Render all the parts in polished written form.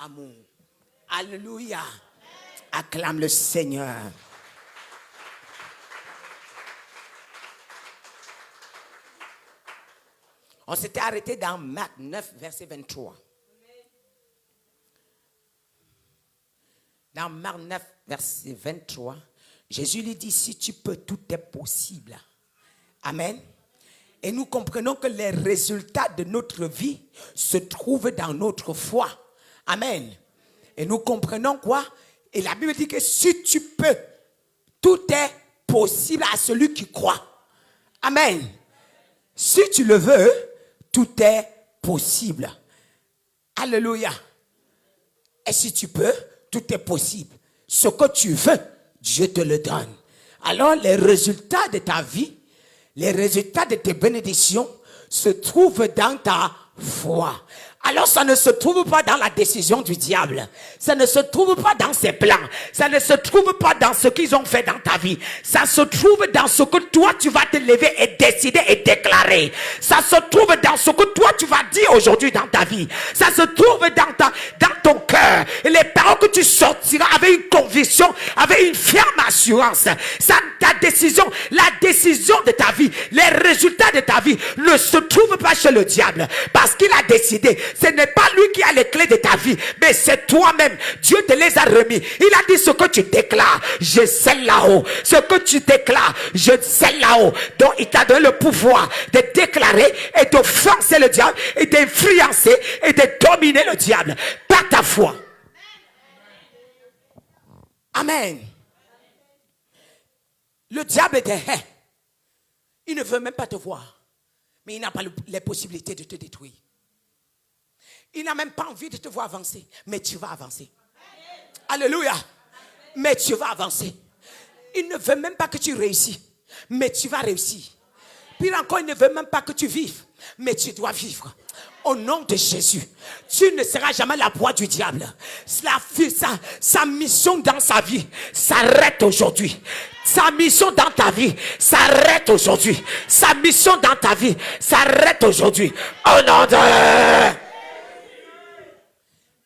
amour. Alléluia. Acclame le Seigneur. On s'était arrêté dans Marc 9, verset 23. Dans Marc 9, verset 23, Jésus lui dit, si tu peux, tout est possible. Amen. Et nous comprenons que les résultats de notre vie se trouvent dans notre foi. Amen. Et nous comprenons quoi? Et la Bible dit que si tu peux, tout est possible à celui qui croit. Amen. Si tu le veux, tout est possible. Alléluia. Et si tu peux, tout est possible. Ce que tu veux, Dieu te le donne. Alors les résultats de ta vie, les résultats de tes bénédictions se trouvent dans ta foi. Alors ça ne se trouve pas dans la décision du diable. Ça ne se trouve pas dans ses plans. Ça ne se trouve pas dans ce qu'ils ont fait dans ta vie. Ça se trouve dans ce que toi tu vas te lever et décider et déclarer. Ça se trouve dans ce que toi tu vas dire aujourd'hui dans ta vie. Ça se trouve dans ton cœur. Et les paroles que tu sortiras avec une conviction, avec une ferme assurance. Ça, ta décision, la décision de ta vie, les résultats de ta vie ne se trouvent pas chez le diable. Parce qu'il a décidé. Ce n'est pas lui qui a les clés de ta vie, mais c'est toi-même. Dieu te les a remis. Il a dit ce que tu déclares, je scelle là-haut. Ce que tu déclares, je scelle là-haut. Donc il t'a donné le pouvoir de déclarer et d'offenser le diable et d'influencer et de dominer le diable par ta foi. Amen. Le diable te hait. Il ne veut même pas te voir. Mais il n'a pas les possibilités de te détruire. Il n'a même pas envie de te voir avancer. Mais tu vas avancer. Alléluia. Mais tu vas avancer. Il ne veut même pas que tu réussisses. Mais tu vas réussir. Puis encore, il ne veut même pas que tu vives. Mais tu dois vivre. Au nom de Jésus, tu ne seras jamais la proie du diable. Sa mission dans sa vie s'arrête aujourd'hui. Sa mission dans ta vie s'arrête aujourd'hui. Sa mission dans ta vie s'arrête aujourd'hui. Au nom de...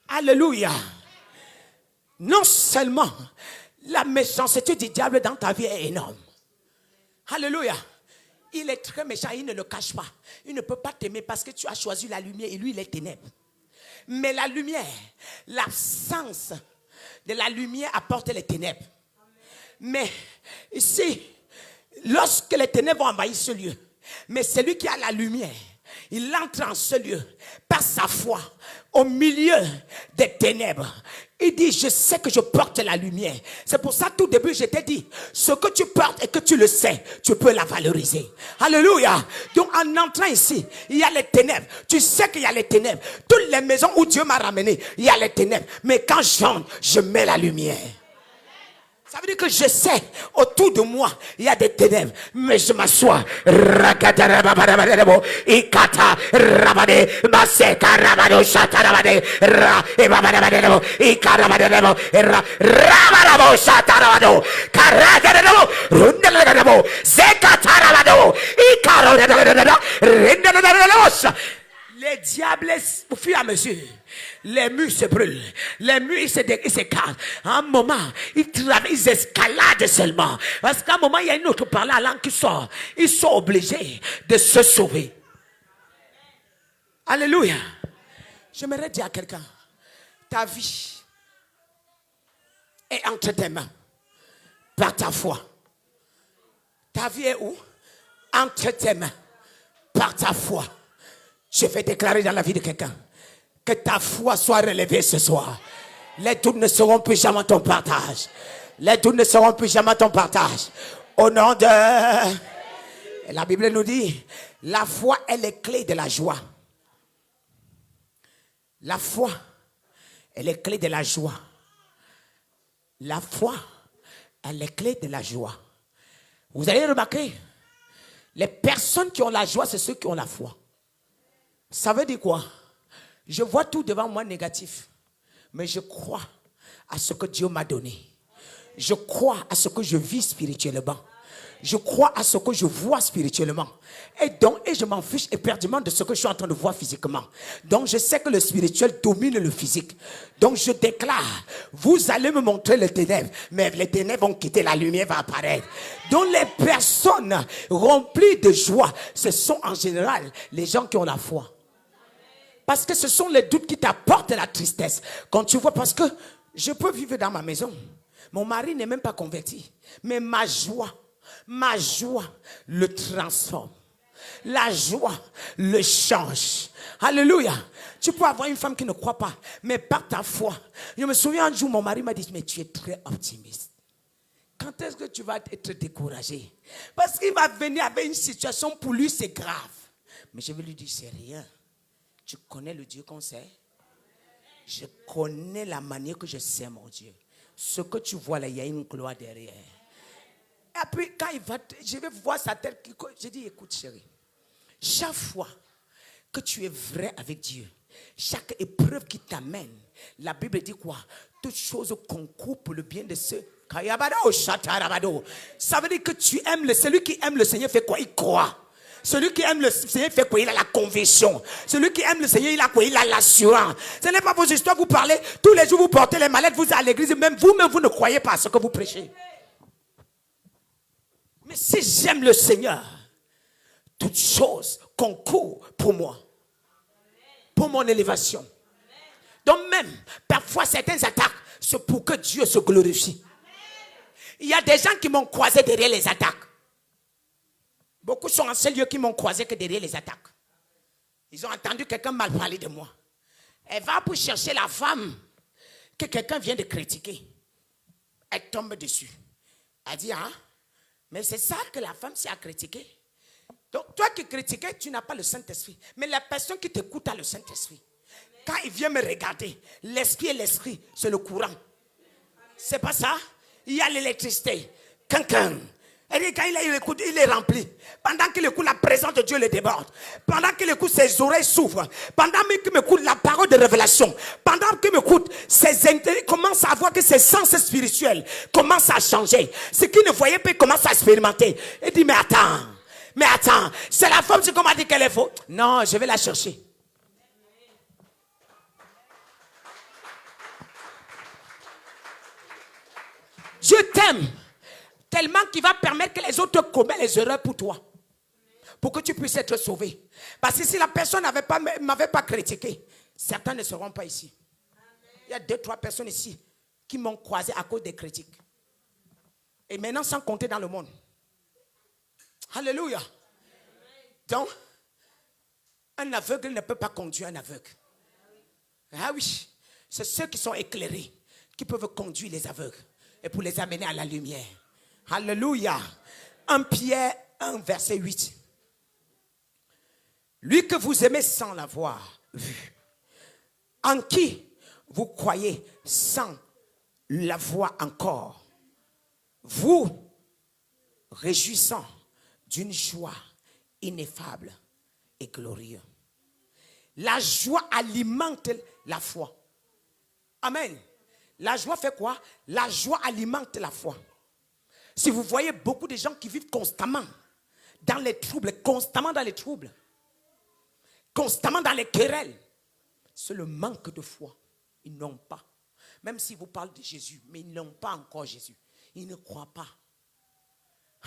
Alléluia. Non seulement la méchanceté du diable dans ta vie est énorme. Alléluia. Il est très méchant, il ne le cache pas. Il ne peut pas t'aimer parce que tu as choisi la lumière et lui il est ténèbres. Mais la lumière, l'absence de la lumière apporte les ténèbres. Mais ici, lorsque les ténèbres ont envahi ce lieu, mais celui qui a la lumière, il entre en ce lieu par sa foi au milieu des ténèbres. Il dit, je sais que je porte la lumière. C'est pour ça, tout début, je t'ai dit, ce que tu portes et que tu le sais, tu peux la valoriser. Alléluia. Donc, en entrant ici, il y a les ténèbres. Tu sais qu'il y a les ténèbres. Toutes les maisons où Dieu m'a ramené, il y a les ténèbres. Mais quand j'entre, je mets la lumière. Ça veut dire que je sais, autour de moi, il y a des ténèbres, mais je m'assois. Les diables, au fur et à mesure, les murs se brûlent, les murs ils s'écartent. À un moment, ils escaladent seulement. Parce qu'à un moment, il y a une autre parole à langue qui sort. Ils sont obligés de se sauver. Alléluia. J'aimerais dire à quelqu'un, ta vie est entre tes mains par ta foi. Ta vie est où? Entre tes mains par ta foi. Je vais déclarer dans la vie de quelqu'un que ta foi soit relevée ce soir. Les doutes ne seront plus jamais ton partage. Les doutes ne seront plus jamais ton partage. Au nom de... La Bible nous dit, la foi est les clés de la joie. La foi est les clés de la joie. La foi est les clés de la joie. Vous allez remarquer, les personnes qui ont la joie, c'est ceux qui ont la foi. Ça veut dire quoi? Je vois tout devant moi négatif. Mais je crois à ce que Dieu m'a donné. Je crois à ce que je vis spirituellement. Je crois à ce que je vois spirituellement. Et je m'en fiche éperdument de ce que je suis en train de voir physiquement. Donc je sais que le spirituel domine le physique. Donc je déclare, vous allez me montrer les ténèbres, mais les ténèbres vont quitter, la lumière va apparaître. Donc les personnes remplies de joie, ce sont en général les gens qui ont la foi. Parce que ce sont les doutes qui t'apportent la tristesse. Quand tu vois, parce que je peux vivre dans ma maison. Mon mari n'est même pas converti. Mais ma joie le transforme. La joie le change. Alléluia. Tu peux avoir une femme qui ne croit pas, mais par ta foi. Je me souviens un jour, mon mari m'a dit, mais tu es très optimiste. Quand est-ce que tu vas être découragé? Parce qu'il va venir avec une situation, pour lui c'est grave. Mais je vais lui dire, c'est rien. Tu connais le Dieu qu'on sait? Je connais la manière que je sais mon Dieu. Ce que tu vois là, il y a une gloire derrière. Et puis quand je vais voir sa tête, je dis, écoute chérie, chaque fois que tu es vrai avec Dieu, chaque épreuve qui t'amène, la Bible dit quoi? Toutes choses concourent pour le bien de ceux. Ça veut dire que tu aimes celui qui aime le Seigneur fait quoi? Il croit. Celui qui aime le Seigneur fait quoi? Il a la conviction. Celui qui aime le Seigneur, il a quoi? Il a l'assurance. Ce n'est pas vos histoires, vous parlez. Tous les jours, vous portez les malades, vous êtes à l'église. Même vous ne croyez pas à ce que vous prêchez. Mais si j'aime le Seigneur, toutes choses concourent pour moi. Pour mon élévation. Donc même, parfois, certaines attaques, c'est pour que Dieu se glorifie. Il y a des gens qui m'ont croisé derrière les attaques. Beaucoup sont en ce lieu qui m'ont croisé que derrière les attaques. Ils ont entendu quelqu'un mal parler de moi. Elle va pour chercher la femme que quelqu'un vient de critiquer. Elle tombe dessus. Elle dit, ah, mais c'est ça que la femme s'est à critiquer. Donc toi qui critiquais, tu n'as pas le Saint-Esprit. Mais la personne qui t'écoute a le Saint-Esprit. Quand il vient me regarder, l'esprit et l'esprit, c'est le courant. C'est pas ça? Il y a l'électricité. Quelqu'un. Et quand il écoute, il est rempli. Pendant qu'il écoute, la présence de Dieu le déborde. Pendant qu'il écoute, ses oreilles s'ouvrent. Pendant qu'il écoute la parole de révélation. Pendant qu'il écoute, ses intérêts commencent à voir que ses sens spirituels commencent à changer. Ce qu'il ne voyait pas, il commence à expérimenter. Il dit, mais attends, c'est la femme, c'est qu'on m'a dit qu'elle est faux. Non, je vais la chercher. Dieu t'aime tellement qu'il va permettre que les autres commettent les erreurs pour toi. Pour que tu puisses être sauvé. Parce que si la personne ne m'avait pas critiqué, certains ne seront pas ici. Il y a 2-3 personnes ici qui m'ont croisé à cause des critiques. Et maintenant, sans compter dans le monde. Alléluia. Donc, un aveugle ne peut pas conduire un aveugle. Ah oui, c'est ceux qui sont éclairés qui peuvent conduire les aveugles et pour les amener à la lumière. Alléluia. 1 Pierre 1 verset 8. Lui que vous aimez sans l'avoir vu, en qui vous croyez sans l'avoir encore, vous réjouissant d'une joie ineffable et glorieuse. La joie alimente la foi. Amen. La joie fait quoi? La joie alimente la foi. Si vous voyez beaucoup de gens qui vivent constamment dans les troubles, constamment dans les querelles, c'est le manque de foi. Ils n'ont pas. Même s'ils vous parlent de Jésus, mais ils n'ont pas encore Jésus. Ils ne croient pas.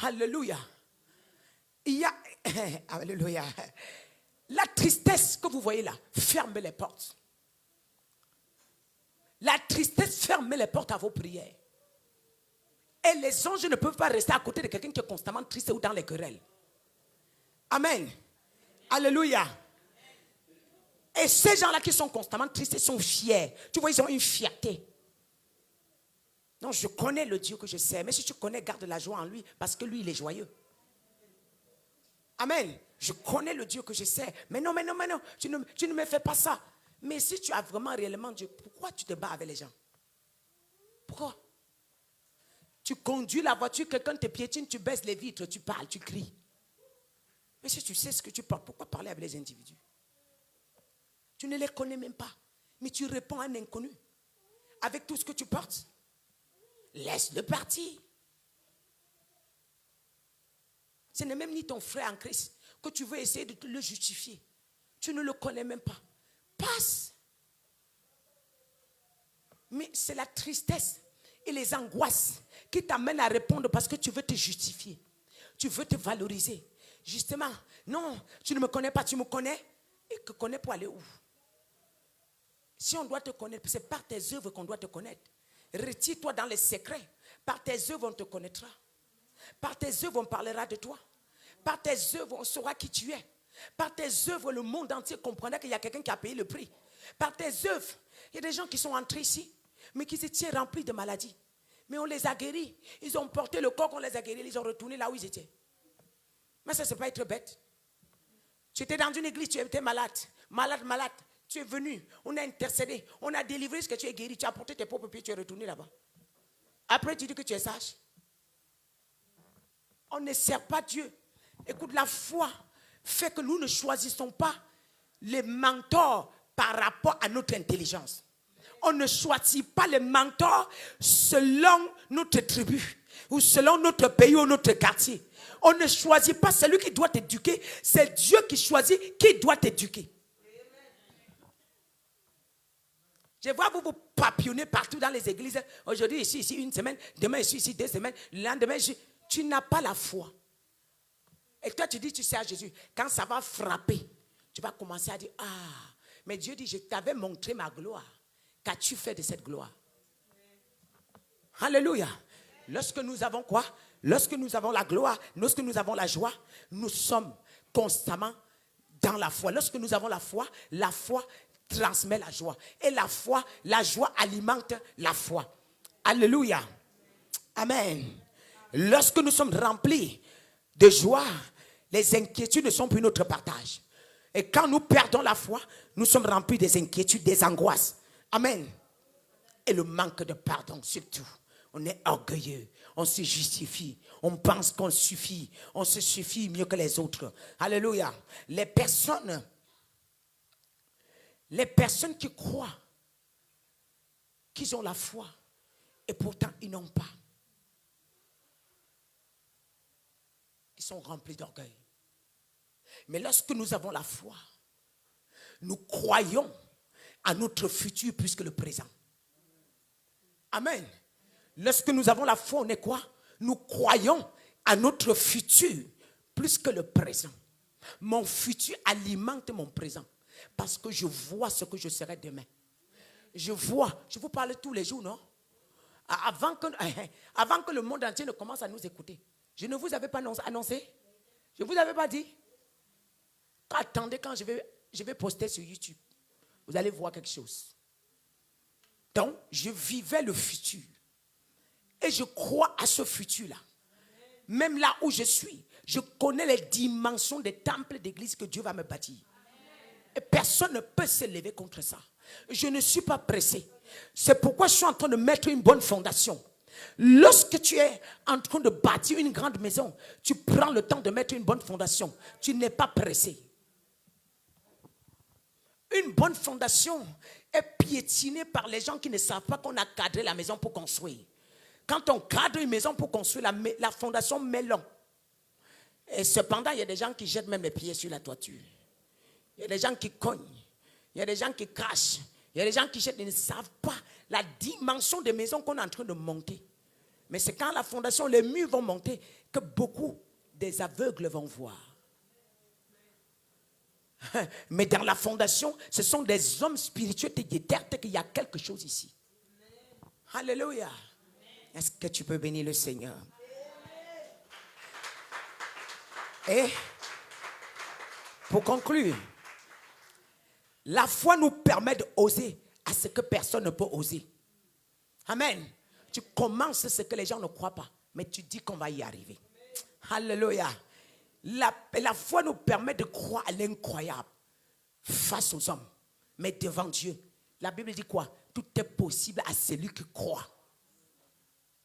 Alléluia. Alléluia. La tristesse que vous voyez là, ferme les portes. La tristesse ferme les portes à vos prières. Et les anges ne peuvent pas rester à côté de quelqu'un qui est constamment triste ou dans les querelles. Amen. Alléluia. Et ces gens-là qui sont constamment tristes, ils sont fiers. Tu vois, ils ont une fierté. Non, je connais le Dieu que je sais. Mais si tu connais, garde la joie en lui. Parce que lui, il est joyeux. Amen. Je connais le Dieu que je sais. Mais non. Tu ne me fais pas ça. Mais si tu as vraiment réellement Dieu, pourquoi tu te bats avec les gens? Pourquoi? Tu conduis la voiture, quelqu'un te piétine, tu baisses les vitres, tu parles, tu cries. Mais si tu sais ce que tu parles, pourquoi parler avec les individus? Tu ne les connais même pas. Mais tu réponds à un inconnu. Avec tout ce que tu portes. Laisse-le partir. Ce n'est même ni ton frère en Christ que tu veux essayer de te le justifier. Tu ne le connais même pas. Passe. Mais c'est la tristesse et les angoisses qui t'amènent à répondre parce que tu veux te justifier. Tu veux te valoriser. Justement, non, tu ne me connais pas, tu me connais. Et que connais pour aller où? Si on doit te connaître, c'est par tes œuvres qu'on doit te connaître. Retire-toi dans les secrets. Par tes œuvres, on te connaîtra. Par tes œuvres, on parlera de toi. Par tes œuvres, on saura qui tu es. Par tes œuvres, le monde entier comprendra qu'il y a quelqu'un qui a payé le prix. Par tes œuvres, il y a des gens qui sont entrés ici, mais qui se tiennent remplis de maladies. Mais on les a guéris. Ils ont porté le corps qu'on les a guéris. Ils ont retourné là où ils étaient. Mais ça, c'est pas être bête. Tu étais dans une église, tu étais malade. Malade. Tu es venu. On a intercédé. On a délivré ce que tu es guéri. Tu as porté tes propres pieds. Tu es retourné là-bas. Après, tu dis que tu es sage. On ne sert pas Dieu. Écoute, la foi fait que nous ne choisissons pas les mentors par rapport à notre intelligence. On ne choisit pas les mentors selon notre tribu ou selon notre pays ou notre quartier. On ne choisit pas celui qui doit t'éduquer. C'est Dieu qui choisit qui doit t'éduquer. Je vois vous papillonner partout dans les églises. Aujourd'hui, ici, une semaine. Demain, ici, 2 semaines. Le lendemain, tu n'as pas la foi. Et toi, tu dis, tu sais à Jésus. Quand ça va frapper, tu vas commencer à dire, ah, mais Dieu dit, je t'avais montré ma gloire. Qu'as-tu fait de cette gloire? Alléluia. Lorsque nous avons quoi? Lorsque nous avons la gloire, lorsque nous avons la joie, nous sommes constamment dans la foi. Lorsque nous avons la foi transmet la joie. Et la joie alimente la foi. Alléluia. Amen. Lorsque nous sommes remplis de joie, les inquiétudes ne sont plus notre partage. Et quand nous perdons la foi, nous sommes remplis des inquiétudes, des angoisses. Amen. Et le manque de pardon, surtout. On est orgueilleux, on se justifie, on pense qu'on suffit, on se suffit mieux que les autres. Alléluia. Les personnes qui croient qu'ils ont la foi et pourtant ils n'ont pas. Ils sont remplis d'orgueil. Mais lorsque nous avons la foi, nous croyons à notre futur plus que le présent. Amen. Lorsque nous avons la foi, on est quoi? Nous croyons à notre futur plus que le présent. Mon futur alimente mon présent parce que je vois ce que je serai demain. Je vous parle tous les jours, non? Avant que le monde entier ne commence à nous écouter. Je ne vous avais pas annoncé? Je ne vous avais pas dit? Attendez quand je vais poster sur YouTube. Vous allez voir quelque chose. Donc, je vivais le futur. Et je crois à ce futur-là. Même là où je suis, je connais les dimensions des temples d'église que Dieu va me bâtir. Et personne ne peut se lever contre ça. Je ne suis pas pressé. C'est pourquoi je suis en train de mettre une bonne fondation. Lorsque tu es en train de bâtir une grande maison, tu prends le temps de mettre une bonne fondation. Tu n'es pas pressé. Une bonne fondation est piétinée par les gens qui ne savent pas qu'on a cadré la maison pour construire. Quand on cadre une maison pour construire, la fondation met long. Et cependant, il y a des gens qui jettent même les pieds sur la toiture. Il y a des gens qui cognent. Il y a des gens qui crachent. Il y a des gens qui jettent, ils ne savent pas la dimension des maisons qu'on est en train de monter. Mais c'est quand la fondation, les murs vont monter, que beaucoup des aveugles vont voir. Mais dans la fondation, ce sont des hommes spirituels qui déterminent qu'il y a quelque chose ici. Alléluia. Est-ce que tu peux bénir le Seigneur? Et pour conclure, la foi nous permet d'oser à ce que personne ne peut oser. Amen. Tu commences ce que les gens ne croient pas, mais tu dis qu'on va y arriver. Alléluia. La foi nous permet de croire à l'incroyable face aux hommes, mais devant Dieu. La Bible dit quoi? Tout est possible à celui qui croit.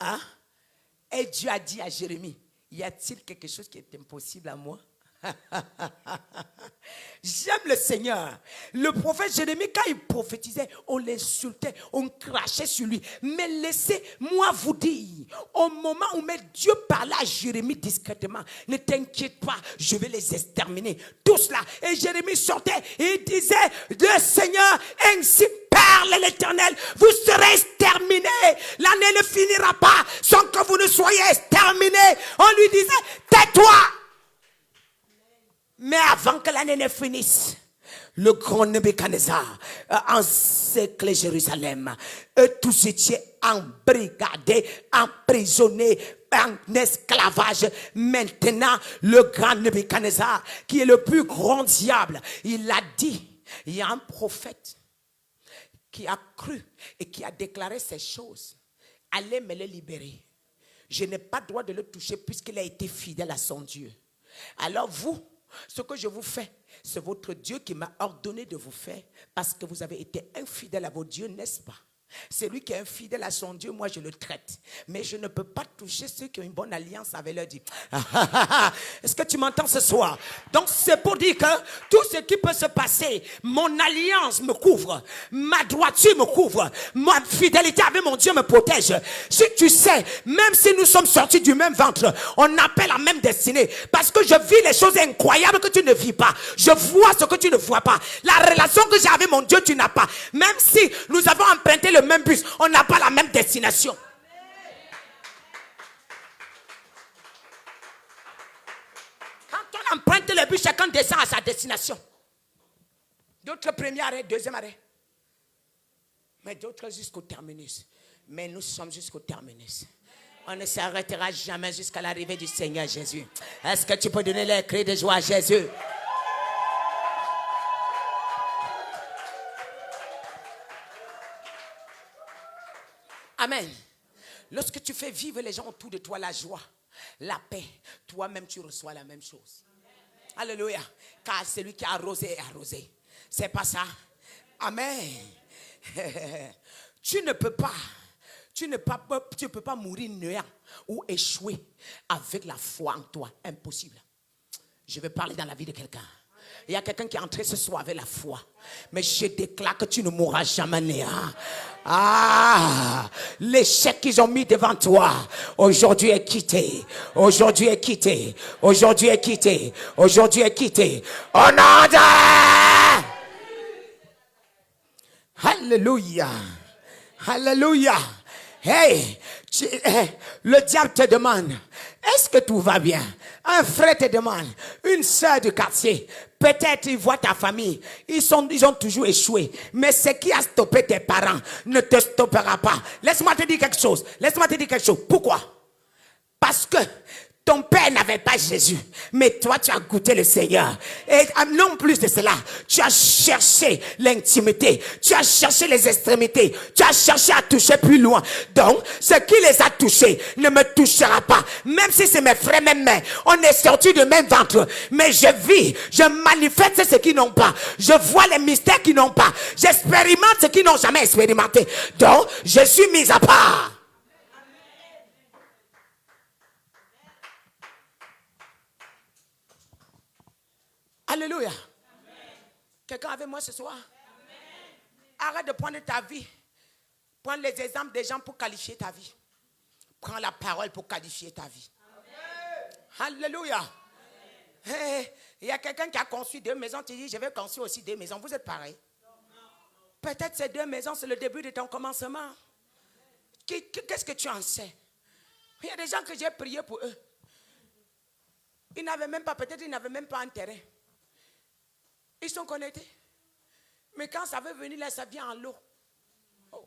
Hein? Et Dieu a dit à Jérémie, y a-t-il quelque chose qui est impossible à moi? J'aime le Seigneur. Le prophète Jérémie, quand il prophétisait, on l'insultait, on crachait sur lui. Mais laissez-moi vous dire, au moment où Dieu parlait à Jérémie discrètement, ne t'inquiète pas, je vais les exterminer. Tous là. Et Jérémie sortait et il disait, le Seigneur, ainsi parle l'Éternel, vous serez exterminés. L'année ne finira pas sans que vous ne soyez exterminés. On lui disait, tais-toi. Mais avant que l'année ne finisse, le grand Nebuchadnezzar a encerclé Jérusalem. Eux tous étaient embrigadés, emprisonnés, en esclavage. Maintenant, le grand Nebuchadnezzar, qui est le plus grand diable, il a dit, il y a un prophète qui a cru et qui a déclaré ces choses. Allez me le libérer. Je n'ai pas le droit de le toucher puisqu'il a été fidèle à son Dieu. Alors vous, ce que je vous fais, c'est votre Dieu qui m'a ordonné de vous faire parce que vous avez été infidèle à vos dieux, n'est-ce pas? C'est lui qui est infidèle à son Dieu, moi je le traite. Mais je ne peux pas toucher ceux qui ont une bonne alliance avec leur Dieu. Est-ce que tu m'entends ce soir? Donc c'est pour dire que tout ce qui peut se passer, mon alliance me couvre, ma droiture me couvre, ma fidélité avec mon Dieu me protège. Si tu sais, même si nous sommes sortis du même ventre, on n'a pas la même destinée. Parce que je vis les choses incroyables que tu ne vis pas. Je vois ce que tu ne vois pas. La relation que j'ai avec mon Dieu, tu n'as pas. Même si nous avons emprunté le même bus, on n'a pas la même destination. Quand on emprunte le bus, chacun descend à sa destination. D'autres premier arrêt, deuxième arrêt. Mais d'autres jusqu'au terminus. Mais nous sommes jusqu'au terminus. On ne s'arrêtera jamais jusqu'à l'arrivée du Seigneur Jésus. Est-ce que tu peux donner les cris de joie à Jésus? Amen. Lorsque tu fais vivre les gens autour de toi la joie, la paix, toi-même tu reçois la même chose. Amen. Alléluia. Car celui qui a arrosé est arrosé. C'est pas ça. Amen. Tu ne peux pas mourir néant ou échouer avec la foi en toi. Impossible. Je vais parler dans la vie de quelqu'un. Il y a quelqu'un qui est entré ce soir avec la foi. Mais je déclare que tu ne mourras jamais néant. Ah, l'échec qu'ils ont mis devant toi, aujourd'hui est quitté. Aujourd'hui est quitté. Aujourd'hui est quitté. Aujourd'hui est quitté. Au nom de... Alléluia. Alléluia. Hey, le diable te demande, est-ce que tout va bien? Un frère te demande, une soeur du quartier, peut-être ils voient ta famille, ils ont toujours échoué. Mais ce qui a stoppé tes parents ne te stoppera pas. Laisse-moi te dire quelque chose. Pourquoi? Parce que ton père n'avait pas Jésus, mais toi tu as goûté le Seigneur. Et non plus de cela, tu as cherché l'intimité, tu as cherché les extrémités, tu as cherché à toucher plus loin. Donc, ce qui les a touchés ne me touchera pas. Même si c'est mes frères, même mères, on est sortis du même ventre. Mais je vis, je manifeste ce qu'ils n'ont pas. Je vois les mystères qu'ils n'ont pas. J'expérimente ce qu'ils n'ont jamais expérimenté. Donc, je suis mis à part. Alléluia. Quelqu'un avec moi ce soir? Amen. Arrête de prendre ta vie. Prends les exemples des gens pour qualifier ta vie. Prends la parole pour qualifier ta vie. Amen. Alléluia. Hey, il y a quelqu'un qui a construit 2 maisons. Tu dis, je vais construire aussi 2 maisons. Vous êtes pareil. Peut-être ces 2 maisons, c'est le début de ton commencement. Qu'est-ce que tu en sais? Il y a des gens que j'ai prié pour eux. Ils n'avaient même pas, peut-être ils n'avaient même pas un terrain. Ils sont connectés. Mais quand ça veut venir là, ça vient en lot. Oh.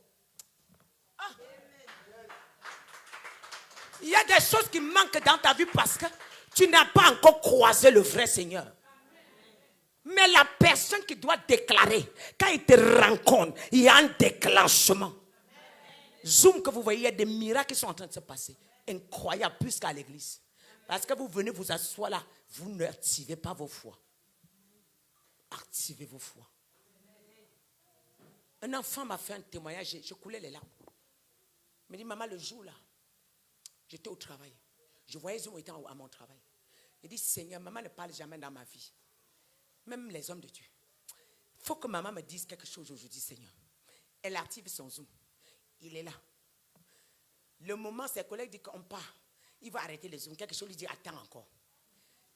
Ah. Il y a des choses qui manquent dans ta vie parce que tu n'as pas encore croisé le vrai Seigneur. Mais la personne qui doit déclarer, quand il te rencontre, il y a un déclenchement. Zoom que vous voyez, il y a des miracles qui sont en train de se passer. Incroyable, plus qu'à l'église. Parce que vous venez vous asseoir là, vous n'activez pas vos foi. Activez vos foi. Un enfant m'a fait un témoignage, je coulais les larmes. Il me dit, maman, le jour là, j'étais au travail. Je voyais les gens étaient à mon travail. Il dit, Seigneur, maman ne parle jamais dans ma vie. Même les hommes de Dieu. Il faut que maman me dise quelque chose aujourd'hui, Seigneur. Elle active son Zoom. Il est là. Le moment, ses collègues disent qu'on part. Il va arrêter le Zoom. Quelque chose lui dit, attends encore.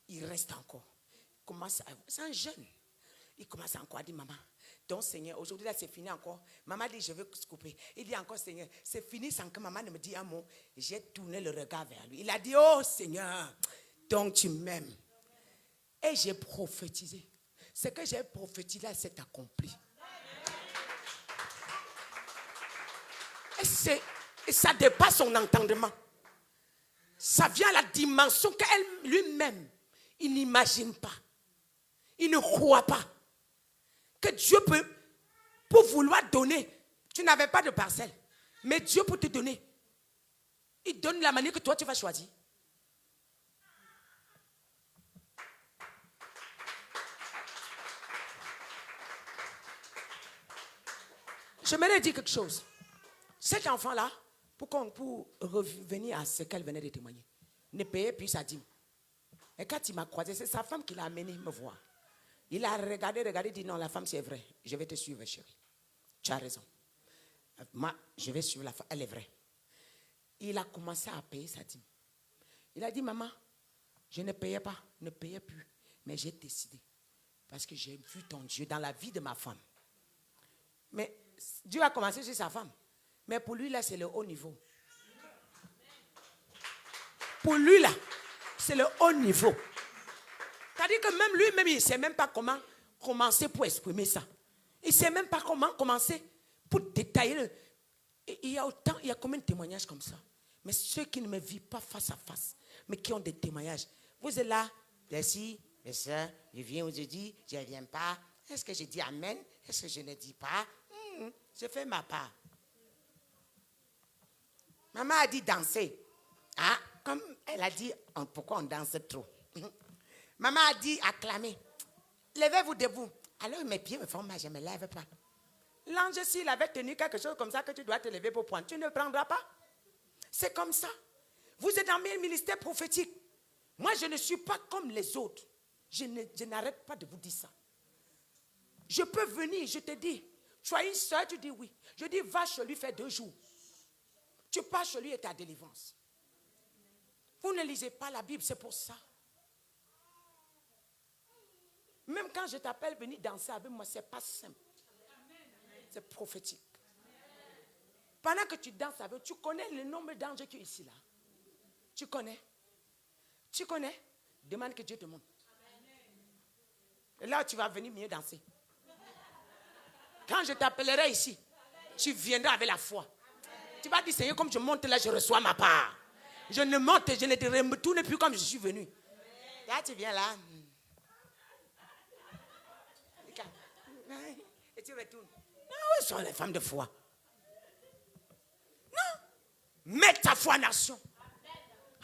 Il reste encore. C'est un jeune. Il commence encore à dire, maman, donc Seigneur, aujourd'hui là c'est fini encore. Maman dit, je veux se couper. Il dit encore, Seigneur, c'est fini sans que maman ne me dise un mot. J'ai tourné le regard vers lui. Il a dit, oh Seigneur, donc tu m'aimes. Et j'ai prophétisé. Ce que j'ai prophétisé là, c'est accompli. Et ça dépasse son entendement. Ça vient à la dimension qu'elle lui-même, il n'imagine pas. Il ne croit pas que Dieu peut, pour vouloir donner, tu n'avais pas de parcelle, mais Dieu peut te donner. Il donne la manière que toi tu vas choisir. Je m'aimerais dire quelque chose. Cet enfant-là, pour revenir à ce qu'elle venait de témoigner, ne payait plus sa dîme. Et quand il m'a croisé, c'est sa femme qui l'a amené me voir. Il a regardé, il dit non, la femme c'est vrai. Je vais te suivre, chérie. Tu as raison. Moi, je vais suivre la femme, elle est vraie. Il a commencé à payer sa dîme. Il a dit, maman, je ne payais pas, ne payais plus. Mais j'ai décidé. Parce que j'ai vu ton Dieu dans la vie de ma femme. Mais Dieu a commencé sur sa femme. Mais pour lui, là, c'est le haut niveau. Pour lui, là, c'est le haut niveau. C'est-à-dire que même lui-même, il ne sait même pas comment commencer pour exprimer ça. Il ne sait même pas comment commencer pour détailler. Il y a combien de témoignages comme ça? Mais ceux qui ne me vivent pas face à face, mais qui ont des témoignages. Vous êtes là, merci, mes soeurs, je viens aujourd'hui, je ne viens pas. Est-ce que je dis amen? Est-ce que je ne dis pas? Je fais ma part. Maman a dit danser. Ah, comme elle a dit, pourquoi on danse trop? Maman a dit acclamer. Levez-vous debout. Alors mes pieds me font mal, je ne me lève pas. L'ange, s'il avait tenu quelque chose comme ça que tu dois te lever pour prendre, tu ne le prendras pas. C'est comme ça. Vous êtes dans mes ministères prophétiques. Moi, je ne suis pas comme les autres. Je n'arrête pas de vous dire ça. Je peux venir, je te dis, tu as une soeur, tu dis oui. Je dis, va chez lui faire 2 jours. Tu pars chez lui et ta délivrance. Vous ne lisez pas la Bible, c'est pour ça. Même quand je t'appelle venir danser avec moi, ce n'est pas simple. C'est prophétique. Pendant que tu danses avec, tu connais le nombre d'anges qui est ici là. Tu connais? Tu connais? Demande que Dieu te montre. Et là, tu vas venir mieux danser. Quand je t'appellerai ici, tu viendras avec la foi. Tu vas dire, Seigneur, comme je monte là, je reçois ma part. Je ne monte, je ne te retourne plus comme je suis venu. Là, tu viens là. Et tu retournes. Non, où sont les femmes de foi? Non. Mets ta foi en action.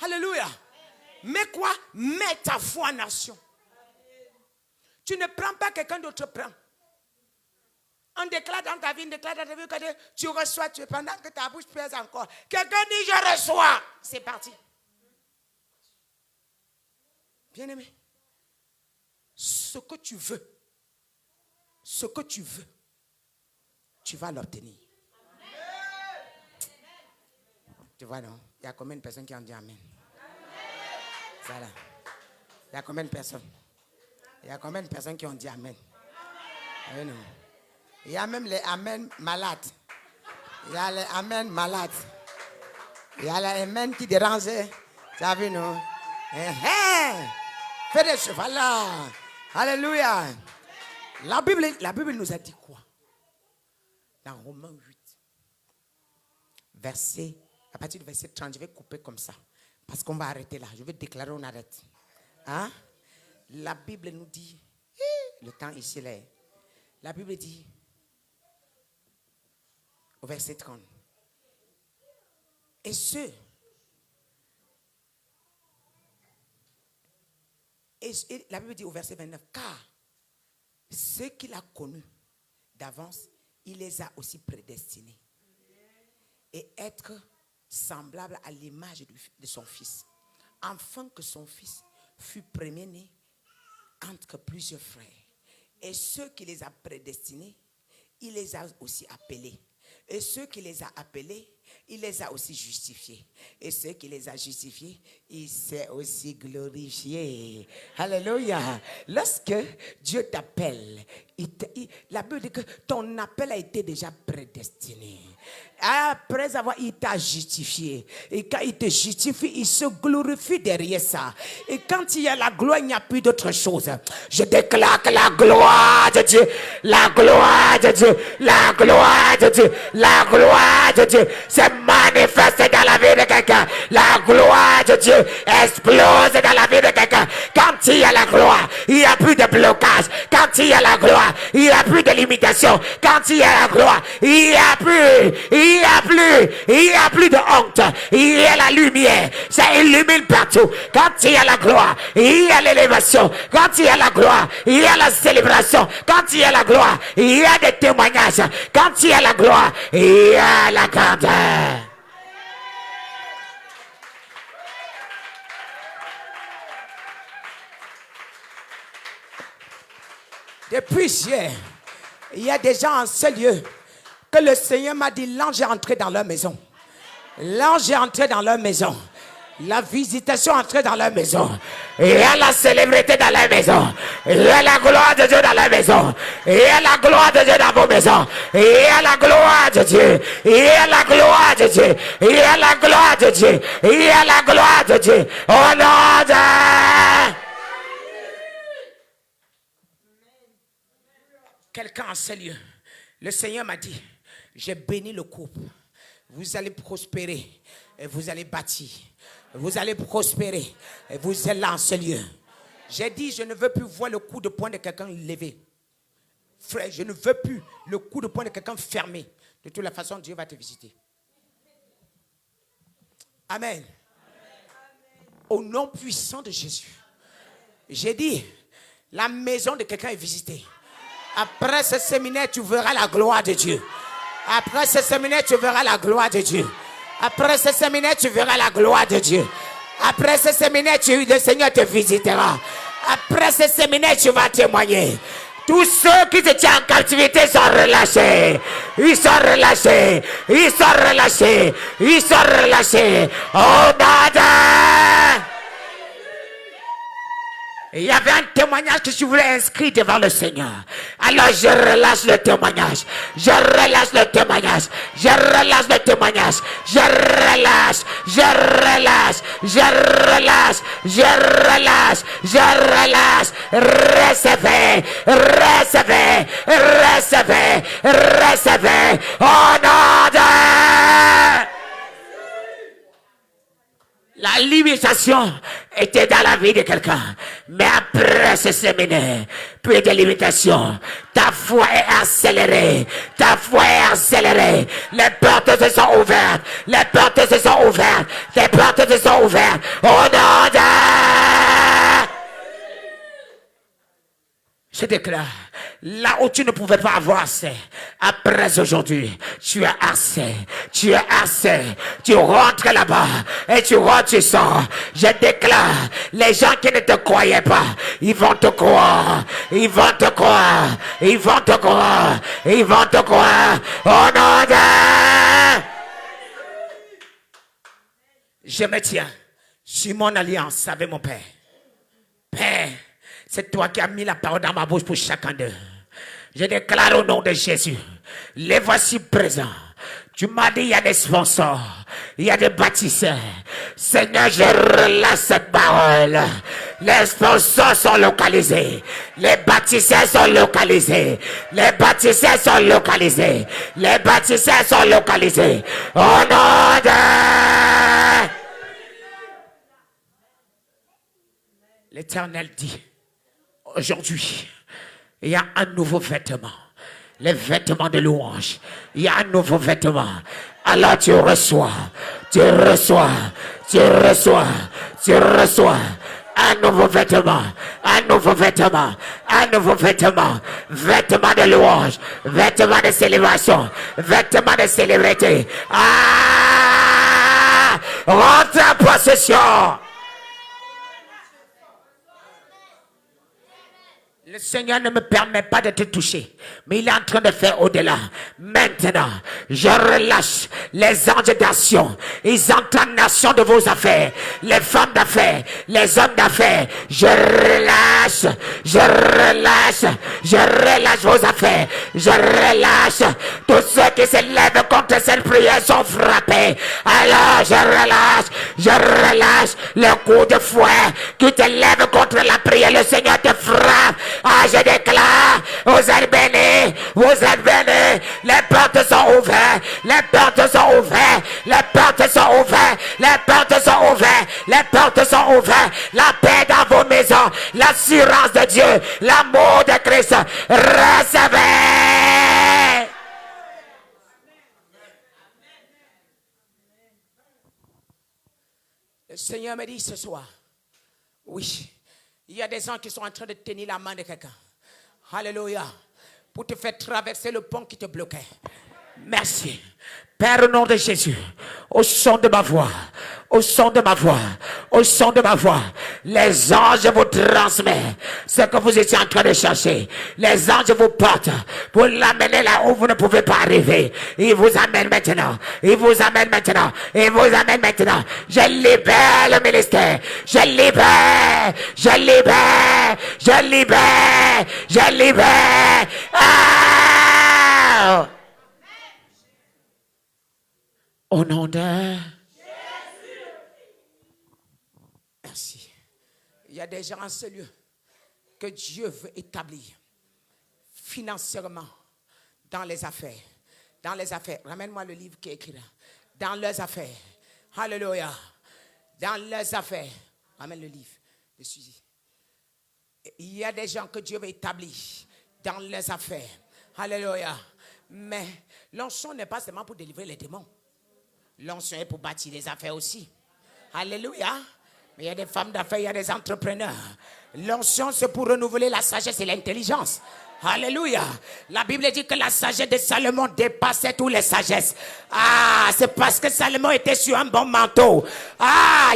Alléluia. Mais quoi? Mets ta foi en action. Tu ne prends pas, quelqu'un d'autre prend. On déclare dans ta vie, on déclare dans ta vie que tu reçois, pendant que ta bouche pèse encore. Quelqu'un dit je reçois. C'est parti. Bien-aimé, ce que tu veux, tu vas l'obtenir. Tu vois, non? Il y a combien de personnes qui ont dit amen? Voilà. Il y a combien de personnes? Il y a combien de personnes qui ont dit amen? Oui, non. Il y a même les amen malades. Il y a les amen malades. Il y a les amen qui dérangent. Tu as vu, non? Fais des chevaux là. Alléluia. La Bible nous a dit quoi? Dans Romains 8, à partir du verset 30, je vais couper comme ça. Parce qu'on va arrêter là. Je vais déclarer, on arrête. Hein? La Bible nous dit, le temps ici là. La Bible dit, au verset 30, et la Bible dit au verset 29, car ceux qu'il a connus d'avance, il les a aussi prédestinés. Et être semblable à l'image de son fils. Afin que son fils fut premier-né entre plusieurs frères. Et ceux qui les a prédestinés, il les a aussi appelés. Et ceux qui les a appelés, il les a aussi justifiés. Et ceux qui les a justifiés, il s'est aussi glorifié. Alléluia. Lorsque Dieu t'appelle, la Bible dit que ton appel a été déjà prédestiné. Après avoir, il t'a justifié. Et quand il te justifie, il se glorifie derrière ça. Et quand il y a la gloire, il n'y a plus d'autre chose. Je déclare que la gloire de Dieu, la gloire de Dieu, la gloire de Dieu, la gloire de Dieu s'est manifestée dans la vie de quelqu'un. La gloire de Dieu explose dans la vie de quelqu'un. Quand il y a la gloire, il n'y a plus de blocage. Quand il y a la gloire, il n'y a plus de limitation. Quand il y a la gloire, il n'y a plus de honte. Il y a la lumière. Ça illumine partout. Quand il y a la gloire, il y a l'élévation. Quand il y a la gloire, il y a la célébration. Quand il y a la gloire, il y a des témoignages. Quand il y a la gloire, il y a la grandeur. Depuis hier, il y a des gens en ce lieu que le Seigneur m'a dit, l'ange est entré dans leur maison. L'ange est entré dans leur maison. La visitation est entrée dans leur maison. Il y a la célébrité dans leur maison. Il y a la gloire de Dieu dans leur maison. Il y a la gloire de Dieu dans vos maisons. Il y a la gloire de Dieu. Il y a la gloire de Dieu. Il y a la gloire de Dieu. Il y a la gloire de Dieu. Au nom de... Quelqu'un en ce lieu, le Seigneur m'a dit, j'ai béni le couple. Vous allez prospérer et vous allez bâtir. Vous allez prospérer et vous êtes là en ce lieu. J'ai dit, je ne veux plus voir le coup de poing de quelqu'un levé. Frère, je ne veux plus le coup de poing de quelqu'un fermé. De toute la façon, Dieu va te visiter. Amen. Au nom puissant de Jésus. J'ai dit, la maison de quelqu'un est visitée. Après ce séminaire, tu verras la gloire de Dieu. Après ce séminaire, tu verras la gloire de Dieu. Après ce séminaire, tu verras la gloire de Dieu. Après ce séminaire, le Seigneur te visitera. Après ce séminaire, tu vas témoigner. Tous ceux qui se tiennent en captivité sont relâchés. Ils sont relâchés. Ils sont relâchés. Ils sont relâchés. Oh, Dada! Il y avait un témoignage que je voulais inscrire devant le Seigneur. Alors je relâche le témoignage. Je relâche le témoignage. Je relâche le témoignage. Je relâche. Je relâche. Je relâche. Je relâche. Je relâche. Recevez. Recevez. Recevez. Recevez. Oh non de... La limitation était dans la vie de quelqu'un. Mais après ce séminaire, plus de limitation. Ta foi est accélérée. Ta foi est accélérée. Les portes se sont ouvertes. Les portes se sont ouvertes. Les portes se sont ouvertes. Au nom de... Je déclare, là où tu ne pouvais pas avoir assez, après aujourd'hui, tu as assez, tu as assez, tu rentres là-bas et tu rentres, tu sors. Je déclare, les gens qui ne te croyaient pas, ils vont te croire, ils vont te croire, ils vont te croire, ils vont te croire, au nom de... Je me tiens sur mon alliance avec mon Père. Père, c'est toi qui as mis la parole dans ma bouche pour chacun d'eux. Je déclare au nom de Jésus, les voici présents. Tu m'as dit, il y a des sponsors, il y a des bâtisseurs. Seigneur, je relâche cette parole. Les sponsors sont localisés. Les bâtisseurs sont localisés. Les bâtisseurs sont localisés. Les bâtisseurs sont localisés. Au nom de... L'Éternel dit, aujourd'hui, il y a un nouveau vêtement. Les vêtements de louange. Il y a un nouveau vêtement. Alors tu reçois. Tu reçois. Tu reçois. Tu reçois. Un nouveau vêtement. Un nouveau vêtement. Un nouveau vêtement. Vêtement de louange. Vêtement de célébration. Vêtement de célébrité. Ah! Rentre en possession. Le Seigneur ne me permet pas de te toucher, mais il est en train de faire au-delà. Maintenant, je relâche les anges d'action. Ils entrent en action de vos affaires. Les femmes d'affaires, les hommes d'affaires. Je relâche vos affaires. Je relâche. Tous ceux qui se lèvent contre cette prière sont frappés. Alors, je relâche le coup de fouet qui te lève contre la prière. Le Seigneur te frappe. Ah, je déclare, vous êtes bénis, les portes sont ouvertes, les portes sont ouvertes, la paix dans vos maisons, l'assurance de Dieu, l'amour de Christ, recevez. Le Seigneur me dit ce soir, oui, il y a des gens qui sont en train de tenir la main de quelqu'un. Alléluia. Pour te faire traverser le pont qui te bloquait. Merci. Père, au nom de Jésus, au son de ma voix, les anges vous transmettent ce que vous étiez en train de chercher. Les anges vous portent pour l'amener là où vous ne pouvez pas arriver. Ils vous amènent maintenant. Je libère le ministère. Je libère. Ah! Au nom de Jésus. Merci. Il y a des gens en ce lieu que Dieu veut établir financièrement dans les affaires. Dans les affaires. Ramène-moi le livre qui est écrit là. Dans leurs affaires. Alléluia. Dans leurs affaires. Ramène le livre. Il y a des gens que Dieu veut établir dans leurs affaires. Alléluia. Mais l'onction n'est pas seulement pour délivrer les démons. L'onction est pour bâtir les affaires aussi. Alléluia. Mais il y a des femmes d'affaires, il y a des entrepreneurs. L'onction, c'est pour renouveler la sagesse et l'intelligence. Alléluia. La Bible dit que la sagesse de Salomon dépassait toutes les sagesses. Ah, c'est parce que Salomon était sur un bon manteau. Ah,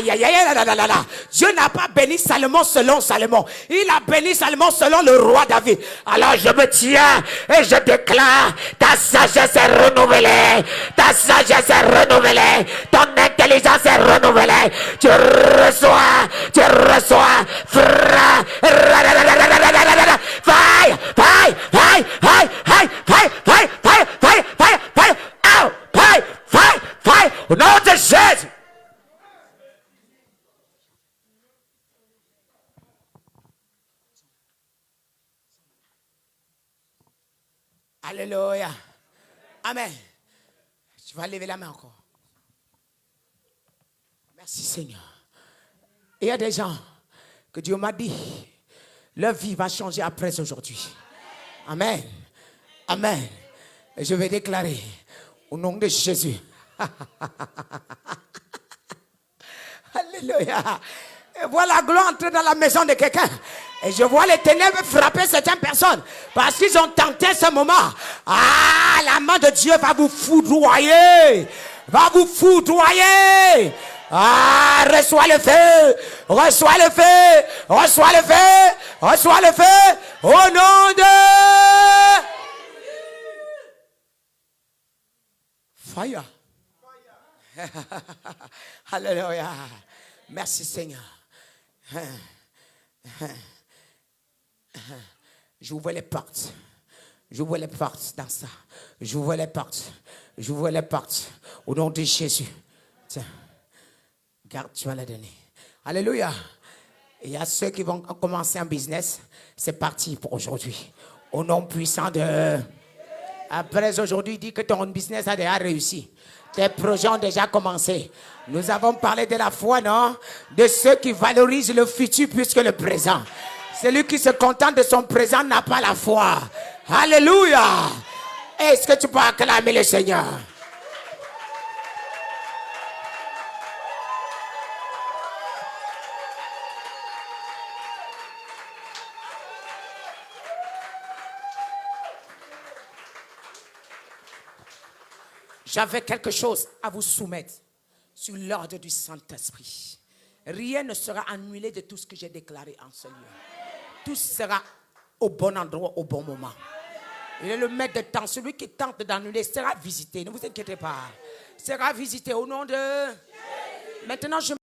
Dieu n'a pas béni Salomon selon Salomon. Il a béni Salomon selon le roi David. Alors je me tiens et je déclare, ta sagesse est renouvelée. Ta sagesse est renouvelée. Ton intelligence est renouvelée. Tu reçois. Au nom de Jésus. Alléluia. Amen. Tu vas lever la main encore. Merci Seigneur. Il y a des gens que Dieu m'a dit, leur vie va changer après aujourd'hui. Amen. Amen. Et je vais déclarer au nom de Jésus. Alléluia. Et voilà la gloire entrer dans la maison de quelqu'un. Et je vois les ténèbres frapper certaines personnes. Parce qu'ils ont tenté ce moment. Ah, la main de Dieu va vous foudroyer. Ah, reçois le feu. Au nom de Fire. Alléluia. Merci Seigneur. J'ouvre les portes. Dans ça. J'ouvre les portes. Au nom de Jésus. Tiens. Garde, tu vas la donner. Alléluia. Il y a ceux qui vont commencer un business. C'est parti pour aujourd'hui. Au nom puissant de... Après aujourd'hui, dis que ton business a déjà réussi. Tes projets ont déjà commencé. Nous avons parlé de la foi, non? De ceux qui valorisent le futur plus que le présent. Celui qui se contente de son présent n'a pas la foi. Alléluia. Est-ce que tu peux acclamer le Seigneur? J'avais quelque chose à vous soumettre sur l'ordre du Saint-Esprit. Rien ne sera annulé de tout ce que j'ai déclaré en ce lieu. Tout sera au bon endroit, au bon moment. Il est le maître de temps. Celui qui tente d'annuler sera visité. Ne vous inquiétez pas. Sera visité au nom de... Maintenant, je